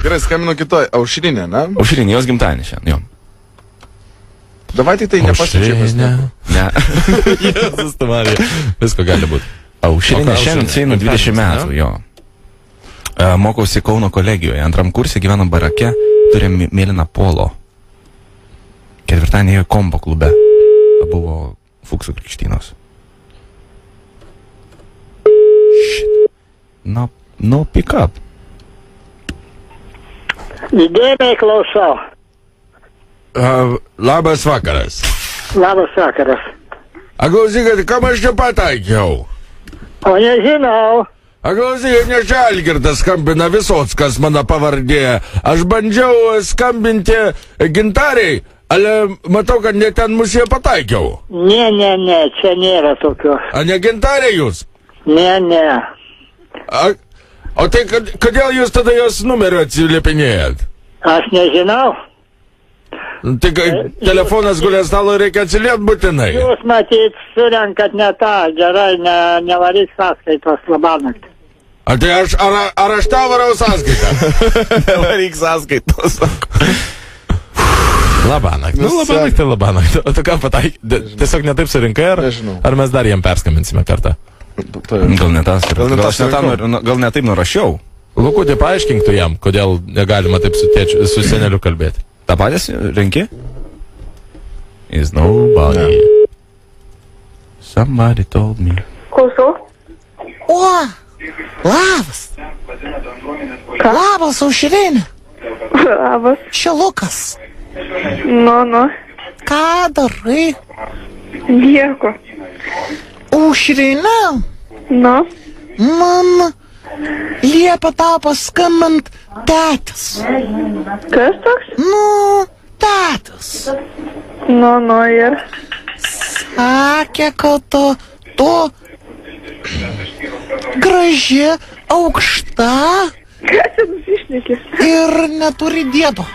Gerai, skambinu kitoj. Aušrinė, ne? Aušrinė, jos gimtadienį šiandien, jo. Davai tik tai nepasičiamas. Ne. Jėzus, tu Marija. Visko gali būti. Aušrinė šiandien sueina 20 metų, jo. Mokausi Kauno kolegijoje. Antram kursė gyvenam barake, turėjom mėlyną polo. Ketvirtadienį ėjo kombo klube. Buvo Fuksų krikštynos. Shit. No pick up. Įdėmiai klausau. Labas vakaras. Labas vakaras. Klausykit, kam aš čia pataikiau? O nežinau. Klausykit, ne Žalgirdas skambina, Visockas mano pavardė. Aš bandžiau skambinti Gintariai, ale matau, kad ne ten musėje pataikiau. Ne, čia nėra tokios. A ne Gintariai jūs? Ne. O tai kodėl jūs tada jos numerio atsiliepinėjat? Aš nežinau. Tai telefonas gulės stalo, reikia atsiliepti būtinai. Jūs matyt surenkat ne tą, gerai, nevaryk sąskaitos labanakt. Tai ar aš tau varau sąskaitą? Nevaryk sąskaitos. Labanakt. Labanakt. O tu ką pataikė? Tiesiog netaip surinkai, ar mes dar jam perskambinsime kartą? Gal ne taip nurašiau. Lukutė, paaiškink tu jam, kodėl negalima taip su seneliu kalbėti. Ta patys renki? Is nobody. Somebody told me. Klausau. O, labas. Labas, Aušrinė. Labas. Čia Lukas. Nu. Ką darai? Nieko. Aušrinė. Nu. Man liepia tau paskambint tetis. Kas toks? Nu, tetis. Nu, ir. Sakė, kad tu graži, aukšta. Kas čia nusišnekė? Ir neturi dėdo.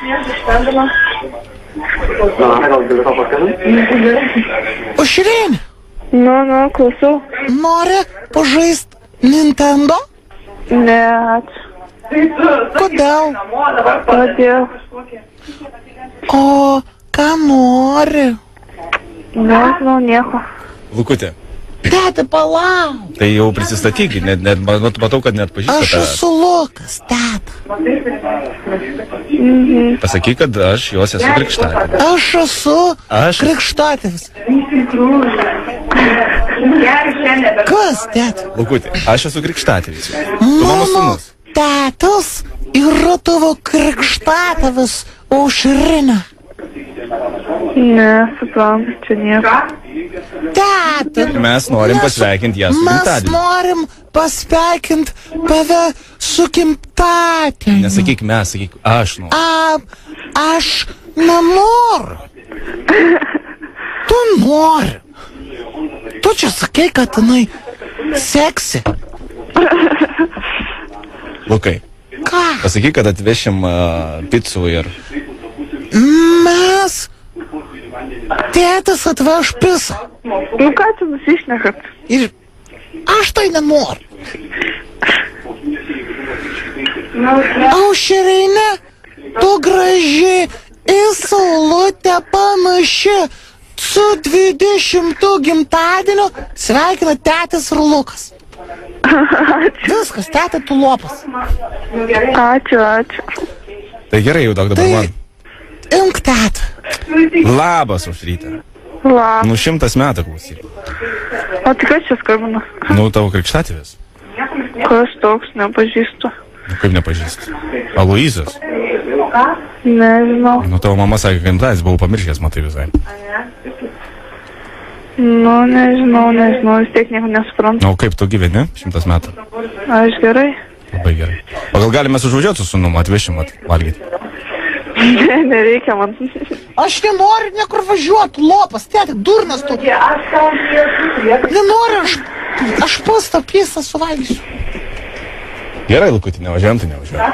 Aušrinė. Nu, klausau. Nori pažaist Nintendo? Ne, ačiū. Kodėl? Kodėl? O ką nori? Nežinau nieko. Lukutė. Tėti, palauk. Tai jau prisistatykit, net matau, kad net pažįsta Aš esu Lukas, tėti. Pasakyk, kad aš jos esu krikštatėvis. Aš esu krikštatėvis. Kas, tėti? Lukutė, aš esu krikštatėvis. Tu mano sūnus. Tėtis yra tavo krikštatėvis, Aušrinė. Ne, suprantu, čia nieko. Tėti. Mes norim pasveikinti ją su gimtadieniu. Mes norim pasveikinti tave su gimtadieniu. Nesakyk mes, sakyk aš noriu. Aš nenoriu. Tu nori. Tu čia sakai, kad jinai seksi. Lukai. Ką? Pasakyk, kad atvešim picų ir... Mes... Tėtis atveš pisą. Nu ką čia nusišnekat? Ir aš tai nenoriu. Aušrinė, tu graži į saulutę panaši. Su 20 gimtadieniu sveikina tėtis ir Lukas. Viskas, tėtė, tu lopas. Ačiū. Tai gerai, jau daug dabar man. Imk tėtę. Labas, Aušrytė. Labas. 100 metų klausyk. O tai kas čia skambina? Tavo krikštatėvis. Kas toks, nepažįstu. Kaip nepažįstu? Aloyzas. Nežinau. Tavo mama sakė, kad gimtadienis, buvau pamiršęs, matai visai. Nu, nežinau, vis tiek nieko nesuprantu. O kaip tu gyveni 100 metų? Aš gerai. Labai gerai. O gal galime sužvažiuoti su sūnumu, atvešim valgyti? Ne, nereikia man. Aš nenoriu niekur važiuoti, lopas, tėti, durnas tu. Nenoriu, aš pastą pysą suvalgysiu. Gerai, Lukutį, nevažiuojam, tai nevažiuojam.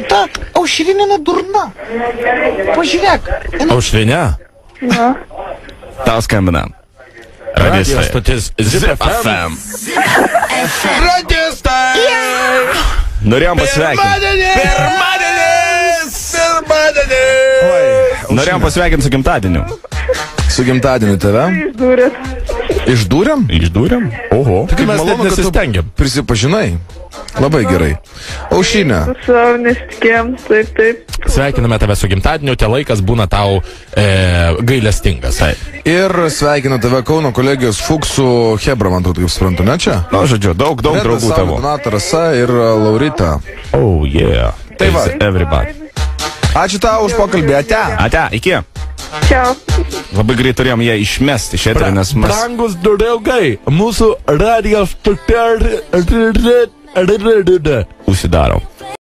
Ta Aušrinė durna. Pažiūrėk. Aušrinė? Na. Tau skambina. Radio stotis ZIP-FM. Radistai! Norėjom pasveikinti. Pirmadienį! Norėjom pasveikinti su gimtadieniu. Su gimtadieniu tave. Išdūrėt. Išdūrėm? Išdūrėm? Oho. Tik mes net Malonu, kad tu nesistengiam. Prisipažinai. Labai gerai. Aušinė. Su savo nesitikėjom, taip. Sveikiname tave su gimtadieniu, tie laikas būna tau gailestingas. Ir sveikinu tave Kauno kolegijos Fuksų Hebra, man atrodo, kaip suprantu, ne čia? Na, žodžiu, daug draugų tavo. Donata, Rasa ir Laurita. Oh, yeah. Tai va. Everybody. Ačiū tau už pokalbį, ate. Ate, iki. Čiau. Labai greit turėjom ją išmesti iš eterio, nes mes... Brangus draugai, mūsų radijas Užsidarom.